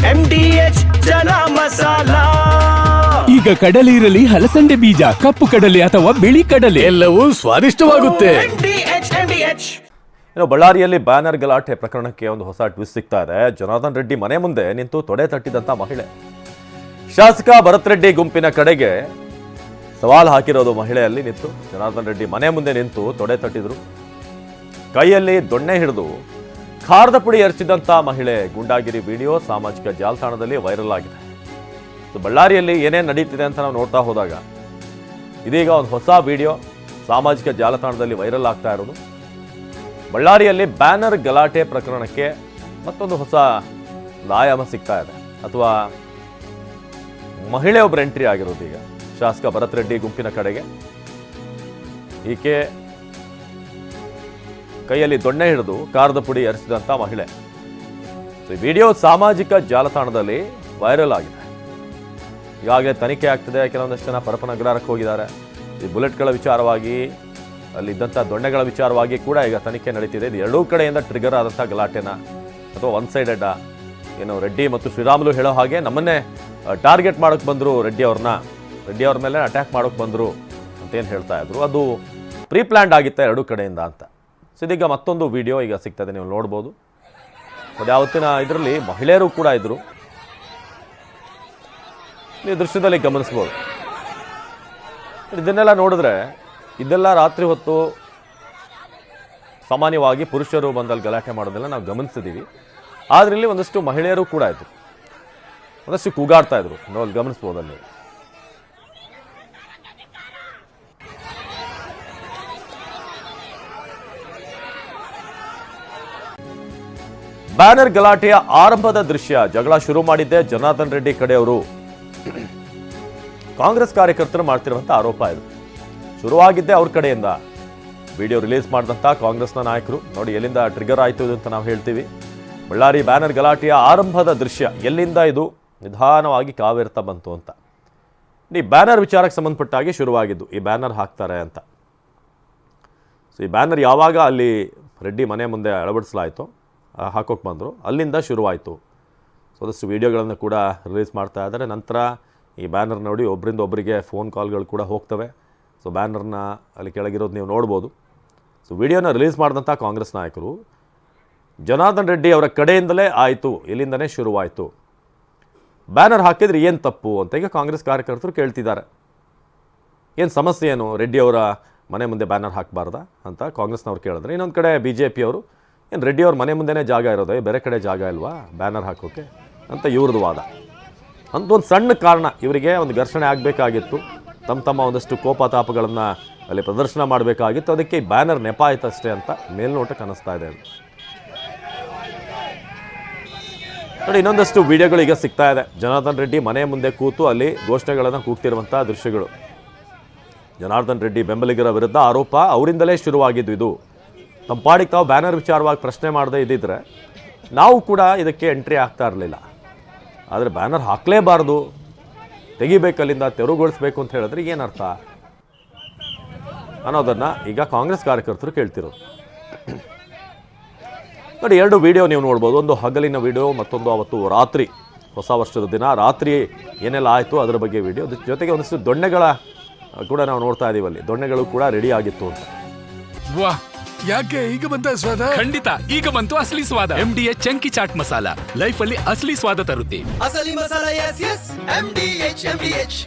MDH ಚನ masala. ಈಗ ಕಡಲೆ ಇರಲಿ, ಹಲಸಂಡೆ ಬೀಜ, ಕಪ್ಪು ಕಡಲೆ ಅಥವಾ ಬಿಳಿ ಕಡಲೆ, ಎಲ್ಲವೂ ಸ್ವಾದಿಷ್ಟವಾಗುತ್ತೆ. MDH. ಬಳ್ಳಾರಿಯಲ್ಲಿ ಬ್ಯಾನರ್ ಗಲಾಟೆ ಪ್ರಕರಣಕ್ಕೆ ಒಂದು ಹೊಸ ಟ್ವಿಸ್ಟ್ ಸಿಗ್ತಾ ಇದೆ. ಜನಾರ್ದನ್ ರೆಡ್ಡಿ ಮನೆ ಮುಂದೆ ನಿಂತು ತೊಡೆ ತಟ್ಟಿದಂತ ಮಹಿಳೆ, ಶಾಸಕ ಭರತ್ ರೆಡ್ಡಿ ಗುಂಪಿನ ಕಡೆಗೆ ಸವಾಲ್ ಹಾಕಿರೋದು ಮಹಿಳೆಯಲ್ಲಿ ನಿಂತು ಜನಾರ್ದನ್ ರೆಡ್ಡಿ ಮನೆ ಮುಂದೆ ನಿಂತು ತೊಡೆ ತಟ್ಟಿದ್ರು. ಕೈಯಲ್ಲಿ ದೊಣ್ಣೆ ಹಿಡಿದು ಖಾರದ ಪುಡಿ ಎರಚಿದಂತ ಮಹಿಳೆ ಗೂಂಡಾಗಿರಿ ವಿಡಿಯೋ ಸಾಮಾಜಿಕ ಜಾಲತಾಣದಲ್ಲಿ ವೈರಲ್ ಆಗಿದೆ. ಬಳ್ಳಾರಿಯಲ್ಲಿ ಏನೇನು ನಡೀತಿದೆ ಅಂತ ನಾವು ನೋಡ್ತಾ ಹೋದಾಗ ಇದೀಗ ಒಂದು ಹೊಸ ವಿಡಿಯೋ ಸಾಮಾಜಿಕ ಜಾಲತಾಣದಲ್ಲಿ ವೈರಲ್ ಆಗ್ತಾ ಇರೋದು. ಬಳ್ಳಾರಿಯಲ್ಲಿ ಬ್ಯಾನರ್ ಗಲಾಟೆ ಪ್ರಕರಣಕ್ಕೆ ಮತ್ತೊಂದು ಹೊಸ ಆಯಾಮ ಸಿಗ್ತಾ ಇದೆ, ಅಥವಾ ಮಹಿಳೆ ಒಬ್ಬರು ಎಂಟ್ರಿ ಆಗಿರೋದು. ಈಗ ಶಾಸಕ ಭರತ್ ರೆಡ್ಡಿ ಗುಂಪಿನ ಕಡೆಗೆ ಈಕೆ ಕೈಯಲ್ಲಿ ದೊಣ್ಣೆ ಹಿಡಿದು ಖಾರದ ಪುಡಿ ಎರಚಿದಂತ ಮಹಿಳೆ. ಈ ವಿಡಿಯೋ ಸಾಮಾಜಿಕ ಜಾಲತಾಣದಲ್ಲಿ ವೈರಲ್ ಆಗಿದೆ. ಈಗಾಗಲೇ ತನಿಖೆ ಆಗ್ತಿದೆ. ಕೆಲವೊಂದಷ್ಟು ಜನ ಪರಪನಗರಕ್ಕೆ ಹೋಗಿದ್ದಾರೆ. ಈ ಬುಲೆಟ್ಗಳ ವಿಚಾರವಾಗಿ, ಅಲ್ಲಿದ್ದಂಥ ದೊಣ್ಣೆಗಳ ವಿಚಾರವಾಗಿ ಕೂಡ ಈಗ ತನಿಖೆ ನಡೀತಿದೆ. ಇದು ಎರಡೂ ಕಡೆಯಿಂದ ಟ್ರಿಗರ್ ಆದಂಥ ಗಲಾಟೆನ ಅಥವಾ ಒನ್ ಸೈಡೆಡ್ ಏನು ರೆಡ್ಡಿ ಮತ್ತು ಶ್ರೀರಾಮುಲು ಹೇಳೋ ಹಾಗೆ ನಮ್ಮನ್ನೇ ಟಾರ್ಗೆಟ್ ಮಾಡೋಕ್ಕೆ ಬಂದರು, ರೆಡ್ಡಿ ಅವ್ರ ಮೇಲೆ ಅಟ್ಯಾಕ್ ಮಾಡೋಕ್ಕೆ ಬಂದರು ಅಂತೇನು ಹೇಳ್ತಾ ಇದ್ರು. ಅದು ಪ್ರೀ ಪ್ಲ್ಯಾಂಡ್ ಆಗಿತ್ತ ಎರಡೂ ಕಡೆಯಿಂದ ಅಂತ. ಸೊ ಇದೀಗ ಮತ್ತೊಂದು ವಿಡಿಯೋ ಈಗ ಸಿಗ್ತದೆ, ನೀವು ನೋಡ್ಬೋದು. ಅದು ಯಾವತ್ತಿನ ಇದರಲ್ಲಿ ಮಹಿಳೆಯರು ಕೂಡ ಇದ್ದರು, ನೀವು ದೃಶ್ಯದಲ್ಲಿ ಗಮನಿಸ್ಬೋದು. ಇದನ್ನೆಲ್ಲ ನೋಡಿದ್ರೆ ಇದೆಲ್ಲ ರಾತ್ರಿ ಹೊತ್ತು ಸಾಮಾನ್ಯವಾಗಿ ಪುರುಷರು ಬಂದಲ್ಲಿ ಗಲಾಟೆ ಮಾಡೋದೆಲ್ಲ ನಾವು ಗಮನಿಸಿದ್ದೀವಿ. ಆದರೆ ಇಲ್ಲಿ ಒಂದಷ್ಟು ಮಹಿಳೆಯರು ಕೂಡ ಇದ್ರು, ಒಂದಷ್ಟು ಕೂಗಾಡ್ತಾ ಇದ್ರು, ನೋಡಿ ಗಮನಿಸ್ಬೋದಲ್ಲಿ. ಬ್ಯಾನರ್ ಗಲಾಟೆಯ ಆರಂಭದ ದೃಶ್ಯ. ಜಗಳ ಶುರು ಮಾಡಿದ್ದೆ ಜನಾರ್ದನ್ ರೆಡ್ಡಿ ಕಡೆಯವರು. ಕಾಂಗ್ರೆಸ್ ಕಾರ್ಯಕರ್ತರು ಮಾಡ್ತಿರುವಂಥ ಆರೋಪ ಇದು. ಶುರುವಾಗಿದ್ದೆ ಅವ್ರ ಕಡೆಯಿಂದ. ವಿಡಿಯೋ ರಿಲೀಸ್ ಮಾಡಿದಂಥ ಕಾಂಗ್ರೆಸ್ನ ನಾಯಕರು ನೋಡಿ ಎಲ್ಲಿಂದ ಟ್ರಿಗರ್ ಆಯಿತು ಇದು ಅಂತ ನಾವು ಹೇಳ್ತೀವಿ. ಬಳ್ಳಾರಿ ಬ್ಯಾನರ್ ಗಲಾಟೆಯ ಆರಂಭದ ದೃಶ್ಯ, ಎಲ್ಲಿಂದ ಇದು ನಿಧಾನವಾಗಿ ಕಾವೇರ್ತಾ ಬಂತು ಅಂತ. ಈ ಬ್ಯಾನರ್ ವಿಚಾರಕ್ಕೆ ಸಂಬಂಧಪಟ್ಟಾಗಿ ಶುರುವಾಗಿದ್ದು, ಈ ಬ್ಯಾನರ್ ಹಾಕ್ತಾರೆ ಅಂತ. ಸೊ ಈ ಬ್ಯಾನರ್ ಯಾವಾಗ ಅಲ್ಲಿ ರೆಡ್ಡಿ ಮನೆ ಮುಂದೆ ಅಳವಡಿಸಲಾಯಿತು, ಹಾಕೋಕೆ ಬಂದರು, ಅಲ್ಲಿಂದ ಶುರುವಾಯಿತು. ಸೊ ಅದಷ್ಟು ವೀಡಿಯೋಗಳನ್ನು ಕೂಡ ರಿಲೀಸ್ ಮಾಡ್ತಾ ಇದ್ದಾರೆ. ನಂತರ ಈ ಬ್ಯಾನರ್ ನೋಡಿ ಒಬ್ಬರಿಂದ ಒಬ್ಬರಿಗೆ ಫೋನ್ ಕಾಲ್ಗಳು ಕೂಡ ಹೋಗ್ತವೆ. ಸೊ ಬ್ಯಾನರ್ನ ಅಲ್ಲಿ ಕೆಳಗಿರೋದು ನೀವು ನೋಡ್ಬೋದು. ಸೊ ವಿಡಿಯೋನ ರಿಲೀಸ್ ಮಾಡಿದಂಥ ಕಾಂಗ್ರೆಸ್ ನಾಯಕರು ಜನಾರ್ದನ್ ರೆಡ್ಡಿ ಅವರ ಕಡೆಯಿಂದಲೇ ಆಯಿತು, ಇಲ್ಲಿಂದನೇ ಶುರುವಾಯಿತು, ಬ್ಯಾನರ್ ಹಾಕಿದ್ರೆ ಏನು ತಪ್ಪು ಅಂತ ಈಗ ಕಾಂಗ್ರೆಸ್ ಕಾರ್ಯಕರ್ತರು ಕೇಳ್ತಿದ್ದಾರೆ. ಏನು ಸಮಸ್ಯೆ ಏನು, ರೆಡ್ಡಿ ಅವರ ಮನೆ ಮುಂದೆ ಬ್ಯಾನರ್ ಹಾಕಬಾರ್ದಾ ಅಂತ ಕಾಂಗ್ರೆಸ್ನವ್ರು ಕೇಳಿದ್ರೆ, ಇನ್ನೊಂದು ಕಡೆ BJP ಅವರು ಏನು ರೆಡ್ಡಿ ಅವ್ರ ಮನೆ ಮುಂದೆನೇ ಜಾಗ ಇರೋದು, ಬೇರೆ ಕಡೆ ಜಾಗ ಇಲ್ವಾ ಬ್ಯಾನರ್ ಹಾಕೋಕ್ಕೆ ಅಂತ ಇವ್ರದ್ದು ವಾದ. ಅಂತ ಒಂದು ಸಣ್ಣ ಕಾರಣ, ಇವರಿಗೆ ಒಂದು ಘರ್ಷಣೆ ಆಗಬೇಕಾಗಿತ್ತು, ತಮ್ಮ ಒಂದಷ್ಟು ಕೋಪತಾಪಗಳನ್ನು ಅಲ್ಲಿ ಪ್ರದರ್ಶನ ಮಾಡಬೇಕಾಗಿತ್ತು, ಅದಕ್ಕೆ ಈ ಬ್ಯಾನರ್ ನೆಪ ಆಯ್ತಷ್ಟೇ ಅಂತ ಮೇಲ್ನೋಟಕ್ಕೆ ಅನ್ನಿಸ್ತಾ ಇದೆ. ನೋಡಿ ಇನ್ನೊಂದಷ್ಟು ವಿಡಿಯೋಗಳು ಈಗ ಸಿಗ್ತಾ ಇದೆ. ಜನಾರ್ದನ್ ರೆಡ್ಡಿ ಮನೆ ಮುಂದೆ ಕೂತು ಅಲ್ಲಿ ಘೋಷಣೆಗಳನ್ನು ಕೂಗ್ತಿರುವಂಥ ದೃಶ್ಯಗಳು. ಜನಾರ್ದನ್ ರೆಡ್ಡಿ ಬೆಂಬಲಿಗರ ವಿರುದ್ಧ ಆರೋಪ ಅವರಿಂದಲೇ ಶುರುವಾಗಿದ್ದು. ಇದು ನಮ್ಮ ಪಾಡಿಗೆ ತಾವು ಬ್ಯಾನರ್ ವಿಚಾರವಾಗಿ ಪ್ರಶ್ನೆ ಮಾಡದೇ ಇದ್ದಿದ್ರೆ ನಾವು ಕೂಡ ಇದಕ್ಕೆ ಎಂಟ್ರಿ ಆಗ್ತಾ ಇರಲಿಲ್ಲ. ಆದರೆ ಬ್ಯಾನರ್ ಹಾಕಲೇಬಾರ್ದು, ತೆಗಿಬೇಕಲ್ಲಿಂದ, ತೆರವುಗೊಳಿಸ್ಬೇಕು ಅಂತ ಹೇಳಿದ್ರೆ ಏನರ್ಥ ಅನ್ನೋದನ್ನು ಈಗ ಕಾಂಗ್ರೆಸ್ ಕಾರ್ಯಕರ್ತರು ಕೇಳ್ತಿರೋದು. ನೋಡಿ ಎರಡು ವಿಡಿಯೋ ನೀವು ನೋಡ್ಬೋದು. ಒಂದು ಹಗಲಿನ ವಿಡಿಯೋ, ಮತ್ತೊಂದು ಅವತ್ತು ರಾತ್ರಿ, ಹೊಸ ವರ್ಷದ ದಿನ ರಾತ್ರಿ ಏನೆಲ್ಲ ಆಯಿತು ಅದರ ಬಗ್ಗೆ ವಿಡಿಯೋ. ಜೊತೆಗೆ ಒಂದಷ್ಟು ದೊಣ್ಣೆಗಳ ಕೂಡ ನಾವು ನೋಡ್ತಾ ಇದೀವಿ. ಅಲ್ಲಿ ದೊಣ್ಣೆಗಳು ಕೂಡ ರೆಡಿ ಆಗಿತ್ತು ಅಂತ. ವಾ, ಯಾಕೆ ಈಗ ಬಂತ ಸ್ವಾದ? ಖಂಡಿತ ಈಗ ಬಂತು ಅಸಲಿ ಸ್ವಾದ. MDH chunky chaat masala life ಅಲ್ಲಿ ಅಸಲಿ ಸ್ವಾದ ತರುತ್ತೆ. ಅಸಲಿ ಮಸಾಲ, yes, MDH.